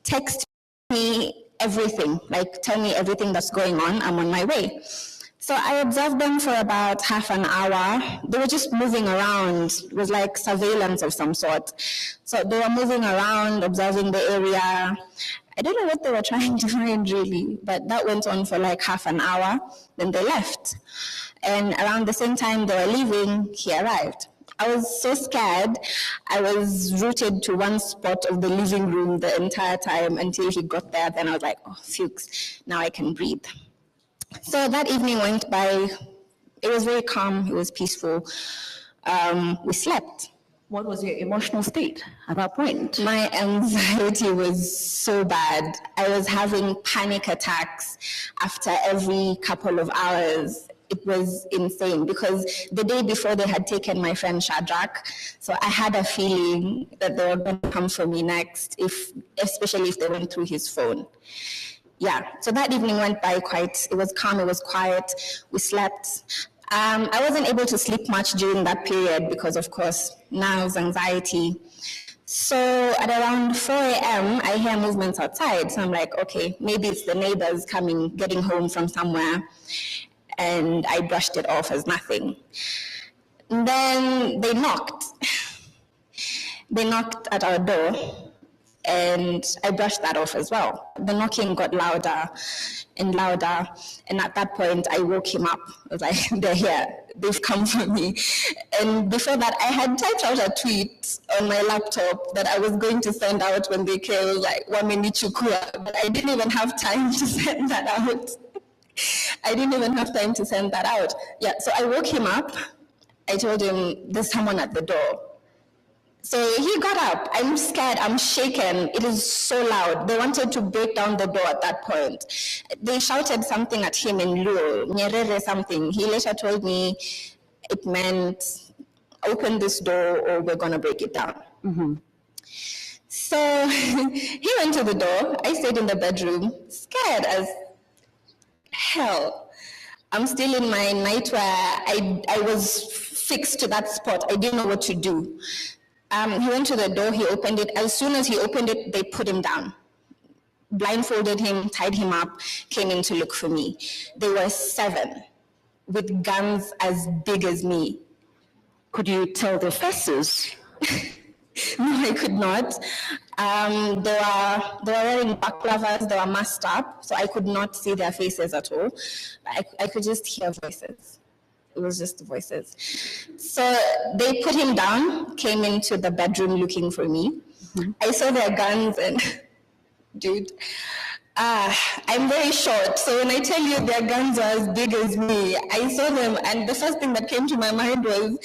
text me everything, like tell me everything that's going on. I'm on my way. So I observed them for about half an hour. They were just moving around. It was like surveillance of some sort. So they were moving around, observing the area. I don't know what they were trying to find really, but that went on for like half an hour. Then they left. And around the same time they were leaving, he arrived. I was so scared. I was rooted to one spot of the living room the entire time until he got there. Then I was like, oh, phew, now I can breathe. So that evening went by. It was very calm. It was peaceful. We slept. What was your emotional state at that point? My anxiety was so bad. I was having panic attacks after every couple of hours. It was insane because the day before they had taken my friend Shadrach, so I had a feeling that they were going to come for me next, especially if they went through his phone. Yeah, so that evening went by it was calm, it was quiet, we slept. I wasn't able to sleep much during that period because, of course, nerves, anxiety. So at around 4 a.m., I hear movements outside. So I'm like, okay, maybe it's the neighbors coming, getting home from somewhere. And I brushed it off as nothing. And then they knocked. They knocked at our door. And I brushed that off as well. The knocking got louder and louder. And at that point, I woke him up. I was like, they're here. They've come for me. And before that, I had typed out a tweet on my laptop that I was going to send out when they came, like, Wamenichukua. But I didn't even have time to send that out. Yeah, so I woke him up. I told him, there's someone at the door. So he got up. I'm scared. I'm shaken. It is so loud. They wanted to break down the door at that point. They shouted something at him in Luo, Nyerere something. He later told me it meant, open this door or we're going to break it down. Mm-hmm. So he went to the door. I stayed in the bedroom, scared as hell. I'm still in my nightwear. I was fixed to that spot. I didn't know what to do. He went to the door, he opened it. As soon as he opened it, they put him down. Blindfolded him, tied him up, came in to look for me. They were 7 with guns as big as me. Could you tell their faces? No, I could not. They were wearing baklavas, they were masked up, so I could not see their faces at all. I could just hear voices. It was just voices. So they put him down, came into the bedroom looking for me. Mm-hmm. I saw their guns and, dude, I'm very short. So when I tell you their guns are as big as me, I saw them and the first thing that came to my mind was,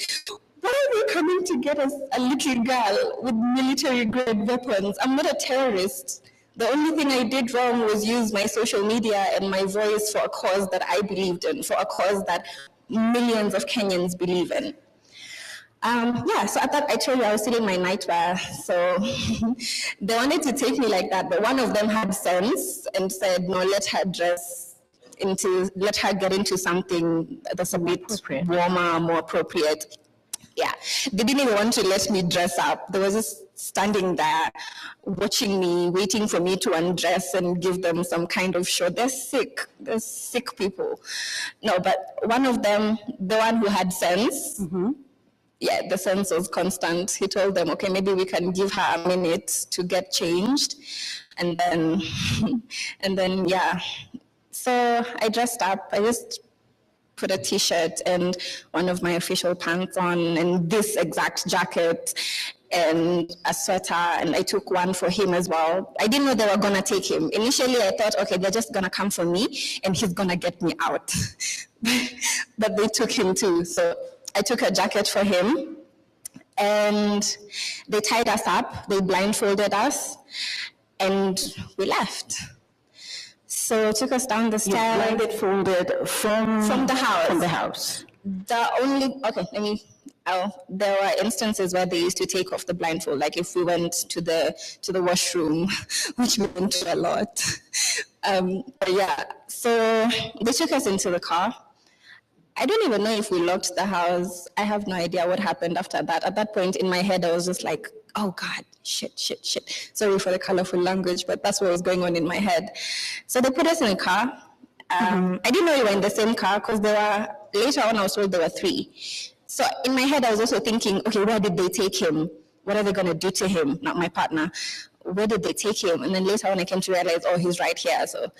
why are they coming to get us a little girl with military-grade weapons? I'm not a terrorist. The only thing I did wrong was use my social media and my voice for a cause that I believed in, for a cause that millions of Kenyans believe in. So at that, I told you I was sitting in my nightwear, so they wanted to take me like that, but one of them had sense and said, no, let her get into something that's a bit warmer, more appropriate. Yeah, they didn't even want to let me dress up. They were just standing there, watching me, waiting for me to undress and give them some kind of show. They're sick people. No, but one of them, the one who had sense, mm-hmm. Yeah, the sense was constant. He told them, okay, maybe we can give her a minute to get changed. And then, yeah. So I dressed up. I just put a t-shirt and one of my official pants on and this exact jacket and a sweater, and I took one for him as well. I didn't know they were gonna take him. Initially I thought, okay, they're just gonna come for me and he's gonna get me out. But they took him too. So I took a jacket for him and they tied us up, they blindfolded us, and we left. So it took us down the stairs. Blindfolded from the house. From the house. There were instances where they used to take off the blindfold, like if we went to the washroom, which meant a lot. But yeah, so they took us into the car. I don't even know if we locked the house. I have no idea what happened after that. At that point in my head, I was just like, oh God, shit. Sorry for the colorful language, but that's what was going on in my head. So they put us in a car. I didn't know we were in the same car because later on I was told there were 3. So in my head, I was also thinking, okay, where did they take him? What are they going to do to him? Not my partner. Where did they take him? And then later on I came to realize, oh, he's right here. So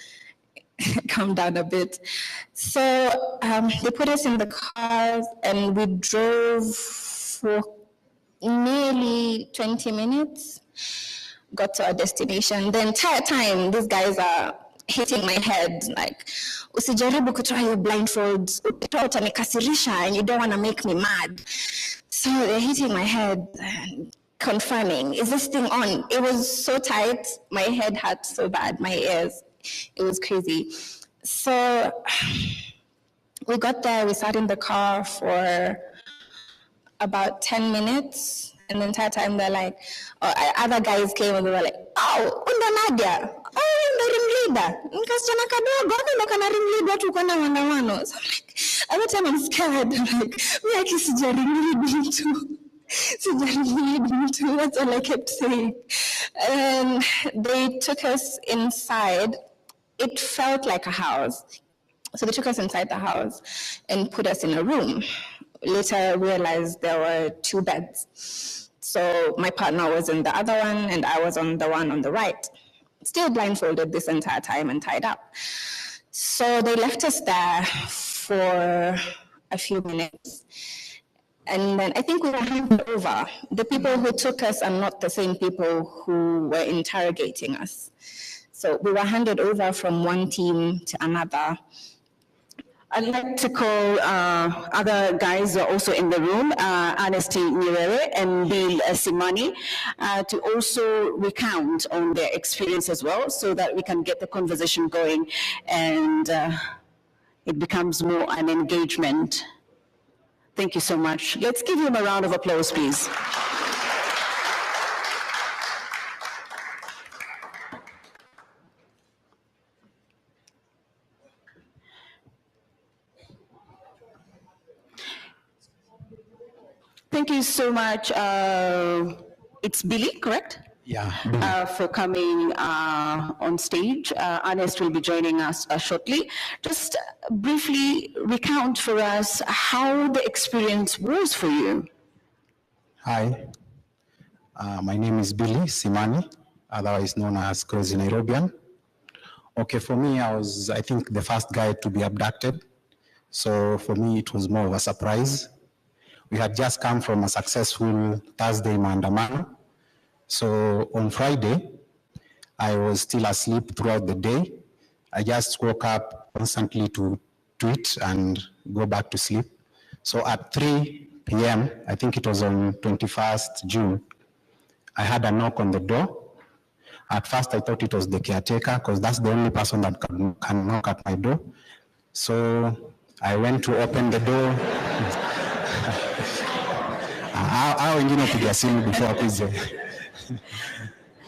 calm down a bit. So they put us in the car and we drove for nearly 20 minutes, got to our destination. The entire time, these guys are hitting my head, like, usijaribu kutoa your blindfolds, ukitoa utanikasirisha and you don't want to make me mad. So they're hitting my head, confirming, is this thing on? It was so tight, my head hurt so bad, my ears, it was crazy. So we got there, we sat in the car for about 10 minutes, and the entire time they're like, other guys came and they were like, oh, unda Nadia, oh, unda ring leader, nkasichana kadogo, unda kana ring leader watu kwa na wanawano. So I'm like, every time I'm scared, I'm like, mimi sija ring lead mtu, that's all I kept saying. And they took us inside. It felt like a house. So they took us inside the house and put us in a room. Later I realized there were 2 beds. So my partner was in the other one and I was on the one on the right. Still blindfolded this entire time and tied up. So they left us there for a few minutes. And then I think we were handed over. The people who took us are not the same people who were interrogating us. So we were handed over from one team to another. I'd like to call other guys who are also in the room, Ernesti Nyerere and Bill Simani, to also recount on their experience as well, so that we can get the conversation going and it becomes more an engagement. Thank you so much. Let's give him a round of applause, please. Thank you so much. It's Billy, correct? Yeah. For coming on stage. Ernest will be joining us shortly. Just briefly recount for us how the experience was for you. Hi, my name is Billy Simani, otherwise known as Crazy Nairobian. Okay, for me, I think, the first guy to be abducted. So for me, it was more of a surprise. We had just come from a successful Thursday maandamano. So on Friday, I was still asleep throughout the day. I just woke up constantly to tweet and go back to sleep. So at 3 p.m., I think it was on 21st June, I had a knock on the door. At first, I thought it was the caretaker because that's the only person that can knock at my door. So I went to open the door.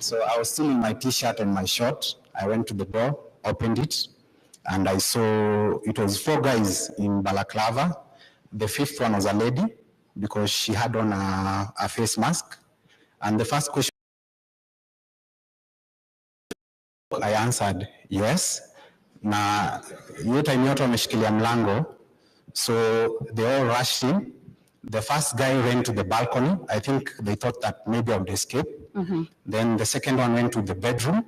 So I was still in my t-shirt and my short. I went to the door, opened it, and I saw it was 4 guys in balaclava. The 5th one was a lady because she had on a face mask. And the first question I answered, yes. Na hiyo time yote wameshikilia mlango. So they all rushed in. The first guy ran to the balcony. I think they thought that maybe I would escape. Then the second one went to the bedroom.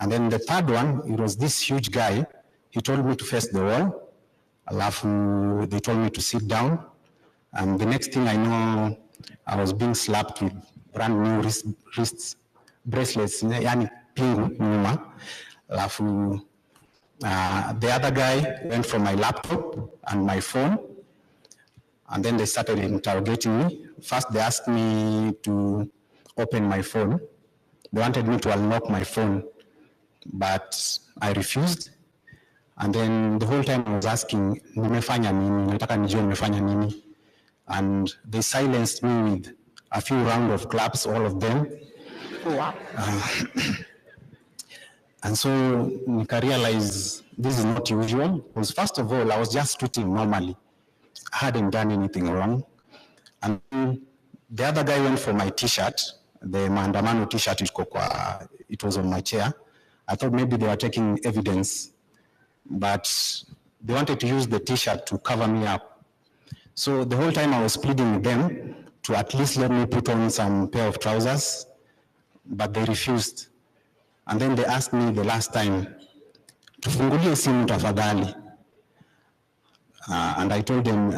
And then the third one, it was this huge guy. He told me to face the wall. Alafu, they told me to sit down. And the next thing I know, I was being slapped with brand new wrist bracelets, yani pingu nyuma. Alafu, the other guy went for my laptop and my phone. And then they started interrogating me. First, they asked me to open my phone. They wanted me to unlock my phone, but I refused. And then the whole time I was asking, nimefanya nini? Nataka nijue nimefanya nini? And they silenced me with a few rounds of claps, all of them. Wow. And so I realized this is not usual, because first of all, I was just tweeting normally. I hadn't done anything wrong. And the other guy went for my t-shirt, the maandamano t-shirt it was on my chair. I thought maybe they were taking evidence, but they wanted to use the t-shirt to cover me up. So the whole time I was pleading with them to at least let me put on some pair of trousers, but they refused. And then they asked me the last time, tufungulie simu tafadhali. And I told them,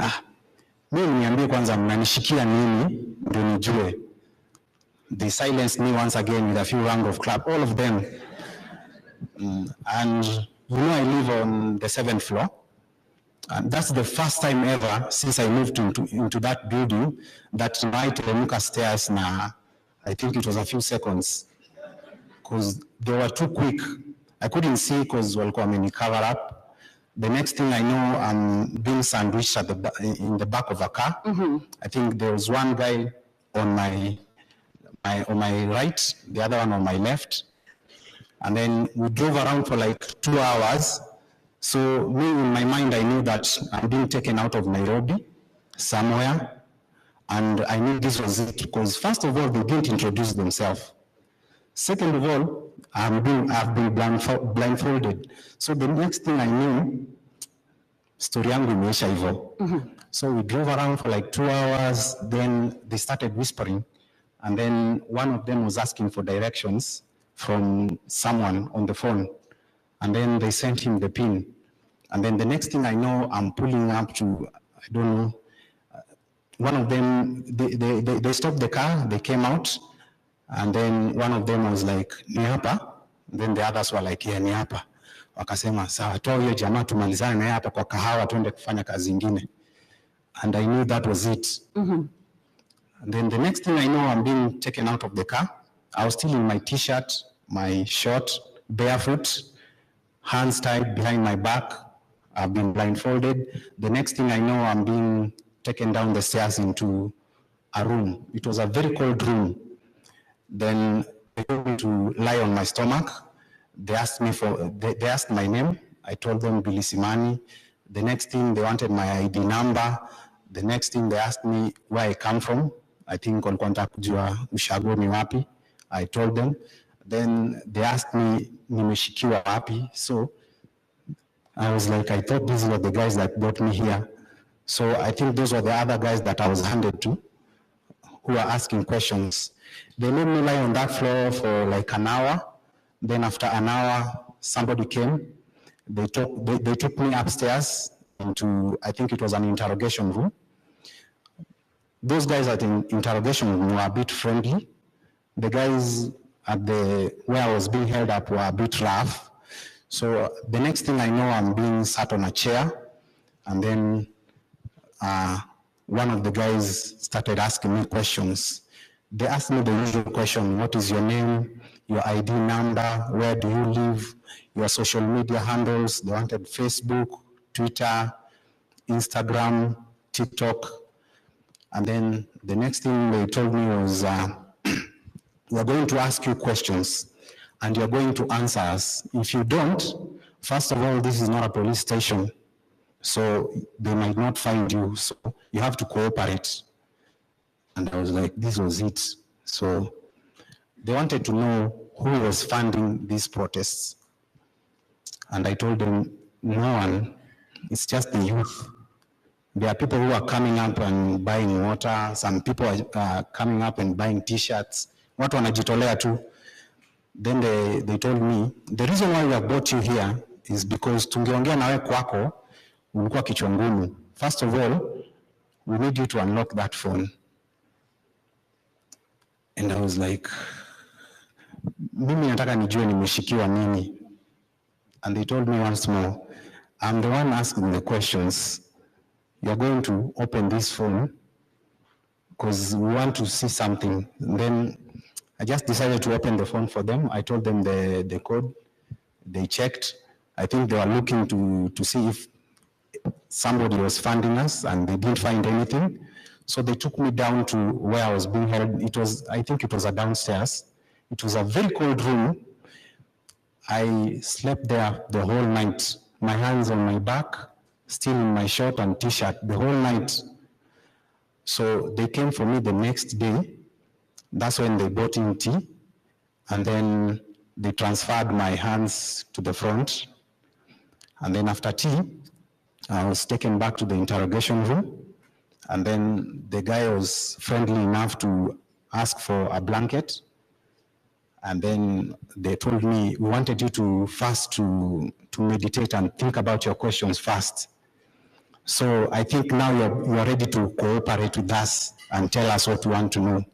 mimi niambie kwanza mnanishikia nini ndio nijue. They silenced me once again with a few rounds of clap, all of them. And you know I live on the 7th floor. And that's the first time ever since I moved into that building that I teremka stairs na I think it was a few seconds because they were too quick. I couldn't see because walikuwa wameni cover up. The next thing I know, I'm being sandwiched in the back of a car. I think there was one guy on my right, the other one on my left. And then we drove around for like 2 hours. So me, in my mind, I knew that I'm being taken out of Nairobi somewhere. And I knew this was it because first of all, they didn't introduce themselves. Second of all, I've been blindfolded. So the next thing I knew, story yangu imeisha hivyo. So we drove around for like 2 hours, then they started whispering. And then one of them was asking for directions from someone on the phone. And then they sent him the pin. And then the next thing I know, I'm pulling up to, I don't know, one of them, they stopped the car, they came out, and then one of them was like, ni hapa? Then the others were like, yeah, ni hapa. Wakasema, sawa, toa hiyo jamaa tumalizane na hapa kwa kahawa, tuende kufanya kazi ingine. And I knew that was it. And then the next thing I know, I'm being taken out of the car. I was still in my t-shirt, my short, barefoot, hands tied behind my back. I've been blindfolded. The next thing I know, I'm being taken down the stairs into a room. It was a very cold room. Then they told me to lie on my stomach. They asked me they asked my name. I told them Billy Simani. The next thing they wanted my ID number. The next thing they asked me where I come from. I think walikuwa wanataka kujua ushago ni wapi. I told them. Then they asked me nimeshikiwa wapi. So I was like, I thought these were the guys that brought me here. So I think those were the other guys that I was handed to who were asking questions. They made me lie on that floor for like an hour. Then after an hour, somebody came. They took me upstairs into, I think it was an interrogation room. Those guys at the interrogation room were a bit friendly. The guys at where I was being held up were a bit rough. So the next thing I know, I'm being sat on a chair, and then one of the guys started asking me questions. They asked me the usual question: what is your name, your ID number, where do you live, your social media handles. They wanted Facebook, Twitter, Instagram, TikTok. And then the next thing they told me was, we're going to ask you questions and you're going to answer us. If you don't, first of all, this is not a police station, so they might not find you, so you have to cooperate. And I was like, this was it. So they wanted to know who was funding these protests. And I told them, no one, it's just the youth. There are people who are coming up and buying water. Some people are coming up and buying t-shirts. Watu wanajitolea tu. Then they told me, the reason why we have brought you here is because tungeongea nawe kwako, ulikuwa kichwa ngumu. First of all, we need you to unlock that phone. And I was like, mimi nataka nijue nimeshikiwa nini. And they told me once more, I'm the one asking the questions. You're going to open this phone because we want to see something. And then I just decided to open the phone for them. I told them the code. They checked. I think they were looking to see if somebody was funding us, and they didn't find anything. So they took me down to where I was being held. I think it was a downstairs. It was a very cold room. I slept there the whole night. My hands on my back, still in my short and t-shirt the whole night. So they came for me the next day. That's when they brought in tea, and then they transferred my hands to the front. And then after tea, I was taken back to the interrogation room, and then the guy was friendly enough to ask for a blanket. And then they told me, we wanted you to first to meditate and think about your questions first. So I think now you're ready to cooperate with us and tell us what you want to know.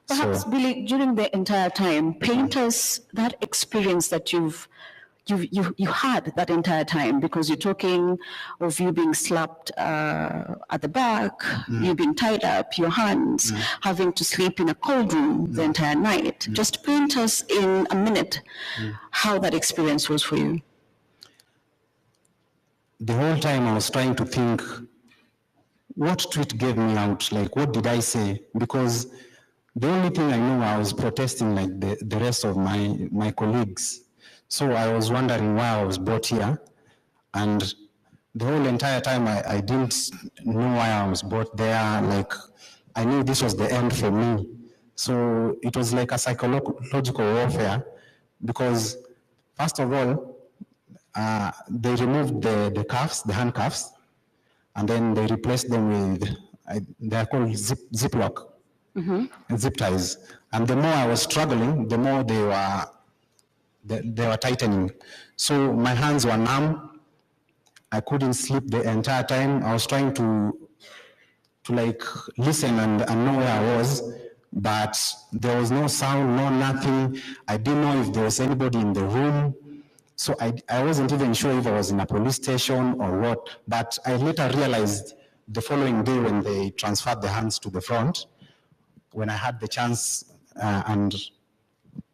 Perhaps, So, Billy, during the entire time, paint us that experience that you had that entire time, because you're talking of you being slapped at the back, you being tied up, your hands, having to sleep in a cold room the entire night. Just paint us in a minute how that experience was for you. the whole time I was trying to think, what tweet gave me out? Like, what did I say? Because the only thing I know, I was protesting like the rest of my colleagues. So I was wondering why I was brought here. And the whole entire time I didn't know why I was brought there. Like, I knew this was the end for me. So it was like a psychological warfare, because first of all, they removed the cuffs, the handcuffs, and then they replaced them with, they're called zip lock, zip ties. And the more I was struggling, the more they were tightening. So my hands were numb. I couldn't sleep the entire time. I was trying to like listen and know where I was, but there was no sound, no nothing. I didn't know if there was anybody in the room. So I wasn't even sure if I was in a police station or what, but I later realized the following day when they transferred the hands to the front, when I had the chance and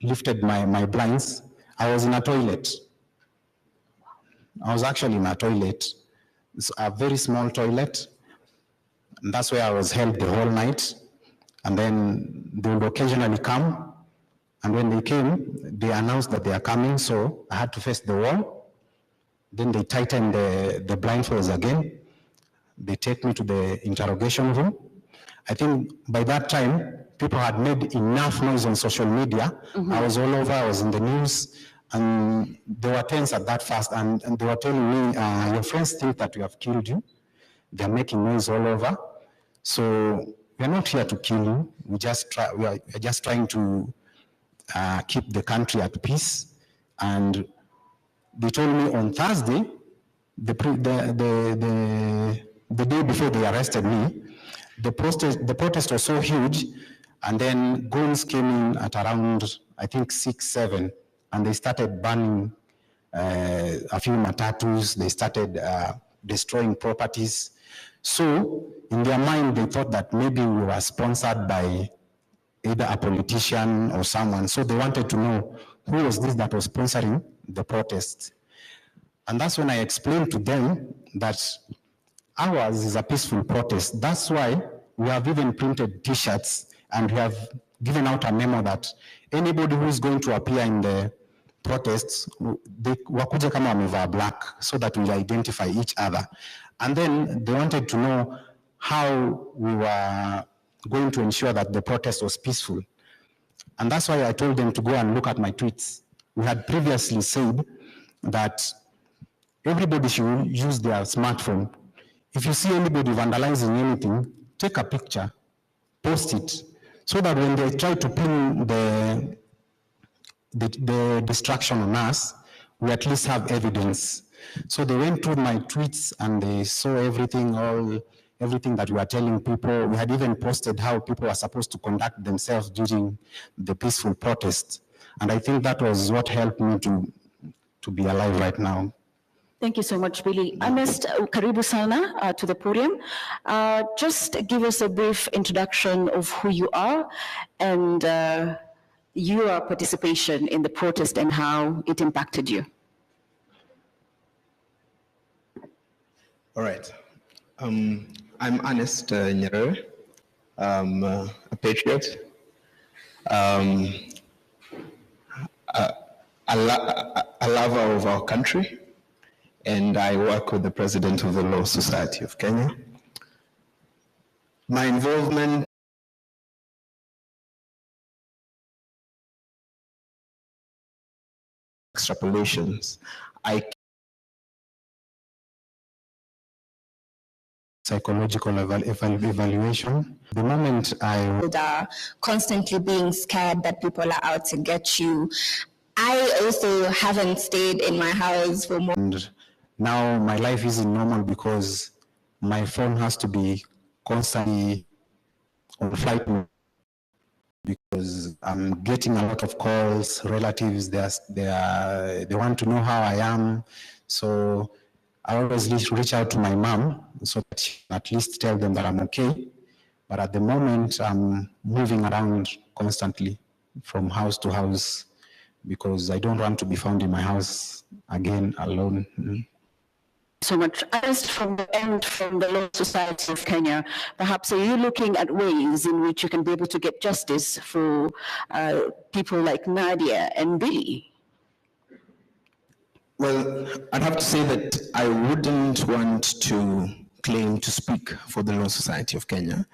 lifted my blinds, I was in a toilet. I was actually in a toilet. It's a very small toilet. And that's where I was held the whole night. And then they would occasionally come. And when they came, they announced that they are coming, so I had to face the wall. Then they tightened the blindfolds again. They take me to the interrogation room. I think by that time, people had made enough noise on social media. I was all over, I was in the news, and they were tense at that fast, and they were telling me, your friends think that we have killed you. They're making noise all over. So we're not here to kill you. We are just trying to keep the country at peace. And they told me on Thursday, the day before they arrested me, the protest was so huge, and then goons came in at around, I think 6, 7, and they started burning a few matatus. They started destroying properties. So in their mind, they thought that maybe we were sponsored by either a politician or someone. So they wanted to know who was this that was sponsoring the protest. And that's when I explained to them that ours is a peaceful protest. That's why we have even printed t-shirts, and we have given out a memo that anybody who is going to appear in the protests, wakuje kama wamevaa black, so that we identify each other. And then they wanted to know how we were going to ensure that the protest was peaceful. And that's why I told them to go and look at my tweets. We had previously said that everybody should use their smartphone. If you see anybody vandalizing anything, take a picture, post it, so that when they try to pin the destruction on us, we at least have evidence. So they went through my tweets and they saw everything, everything that we are telling people. We had even posted how people are supposed to conduct themselves during the peaceful protest. And I think that was what helped me to be alive right now. Thank you so much, Billy. Ernest, karibu sana to the podium. Just give us a brief introduction of who you are and your participation in the protest and how it impacted you. All right. I'm Ernest Nyerere. I'm a patriot. A lover of our country, and I work with the President of the Law Society of Kenya. My involvement extrapolations. Psychological evaluation. The moment I Are constantly being scared that people are out to get you. I also haven't stayed in my house for more. and now my life isn't normal because my phone has to be constantly on flight mode because I'm getting a lot of calls, relatives, they want to know how I am. So I always reach out to my mom so that she can at least tell them that I'm okay. But at the moment, I'm moving around constantly from house to house because I don't want to be found in my house again alone. So much. As from the end, from the Law Society of Kenya, perhaps are you looking at ways in which you can be able to get justice for people like Nadia and Billy? Well, I'd have to say that I wouldn't want to claim to speak for the Law Society of Kenya,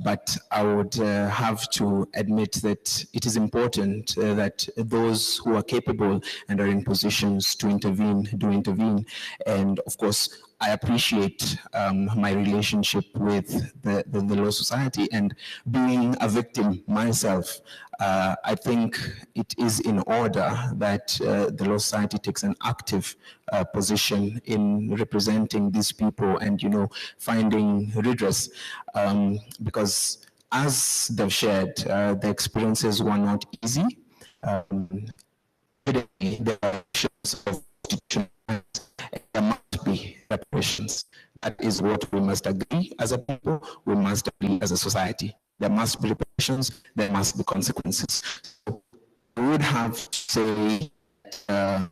but I would have to admit that it is important that those who are capable and are in positions to intervene do intervene. And of course, I appreciate my relationship with the Law Society, and being a victim myself, I think it is in order that the Law Society takes an active position in representing these people and, finding redress, because as they've shared, the experiences were not easy. There are issues of there must be reparations. That is what we must agree as a people, we must agree as a society. There must be reparations, there must be consequences. So we would have to say all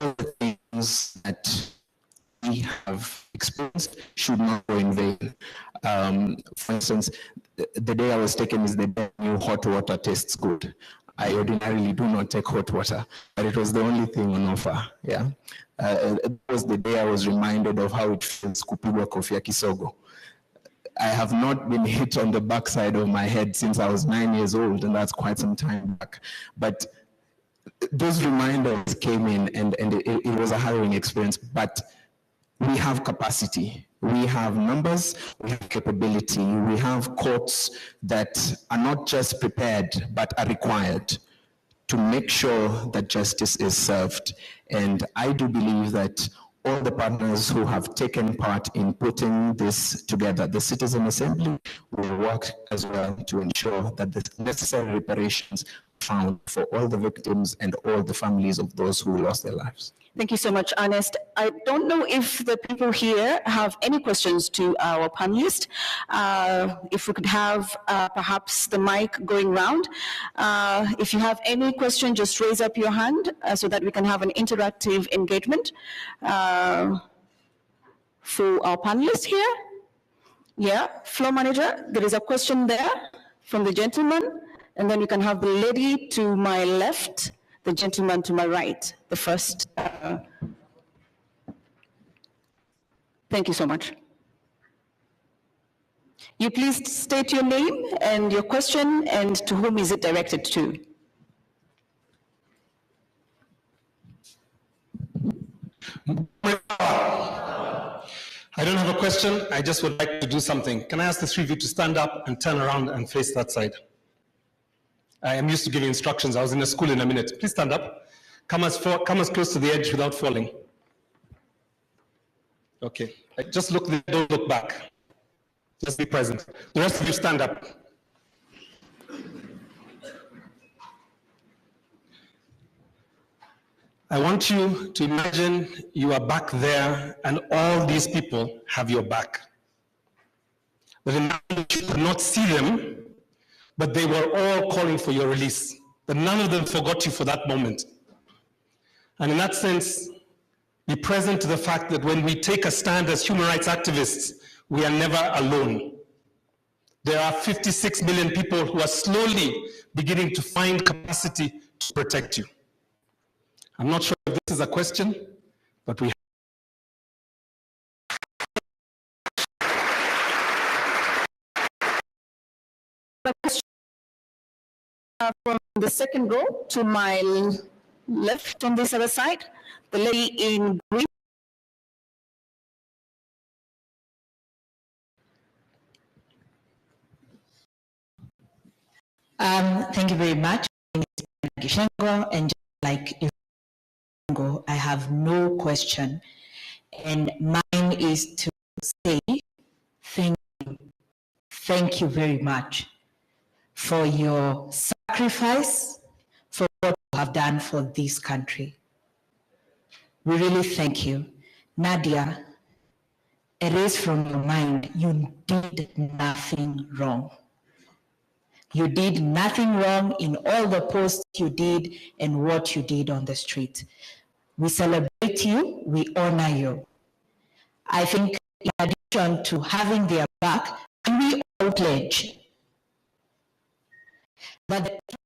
the things that we have experienced should not go in vain. For instance, the day I was taken is the day I knew hot water tastes good. I ordinarily do not take hot water, but it was the only thing on offer, yeah. It was the day I was reminded of how it feels kupigwa kofi ya kisogo. I have not been hit on the backside of my head since I was 9 years old, and that's quite some time back. But those reminders came in, and it was a harrowing experience, but we have capacity, we have numbers, we have capability, we have courts that are not just prepared, but are required to make sure that justice is served. And I do believe that all the partners who have taken part in putting this together, the Citizen Assembly, will work as well to ensure that the necessary reparations are found for all the victims and all the families of those who lost their lives. Thank you so much, Ernest. I don't know if the people here have any questions to our panelists. If we could have perhaps the mic going round. If you have any question, just raise up your hand so that we can have an interactive engagement for our panelists here. Yeah, floor manager, there is a question there from the gentleman, and then you can have the lady to my left, the gentleman to my right, the first. Thank you so much. You please state your name and your question and to whom is it directed to. I don't have a question, I just would like to do something. Can I ask the three of you to stand up and turn around and face that side? I am used to giving instructions. I was in a school in a minute. Please stand up. Come as close to the edge without falling. Okay. Just look there, don't look back. Just be present. The rest of you stand up. I want you to imagine you are back there and all these people have your back. But imagine you could not see them, but they were all calling for your release. But none of them forgot you for that moment. And in that sense, be present to the fact that when we take a stand as human rights activists, we are never alone. There are 56 million people who are slowly beginning to find capacity to protect you. I'm not sure if this is a question, but we From the second row to my left on this other side. The lady in green. Thank you very much. Gishengo, and just like Gishengo, I have no question, and mine is to say thank you very much for your sacrifice, for what you have done for this country. We really thank you. Nadia, erase from your mind, you did nothing wrong. You did nothing wrong in all the posts you did and what you did on the street. We celebrate you, we honor you. I think in addition to having their back, we all pledge that the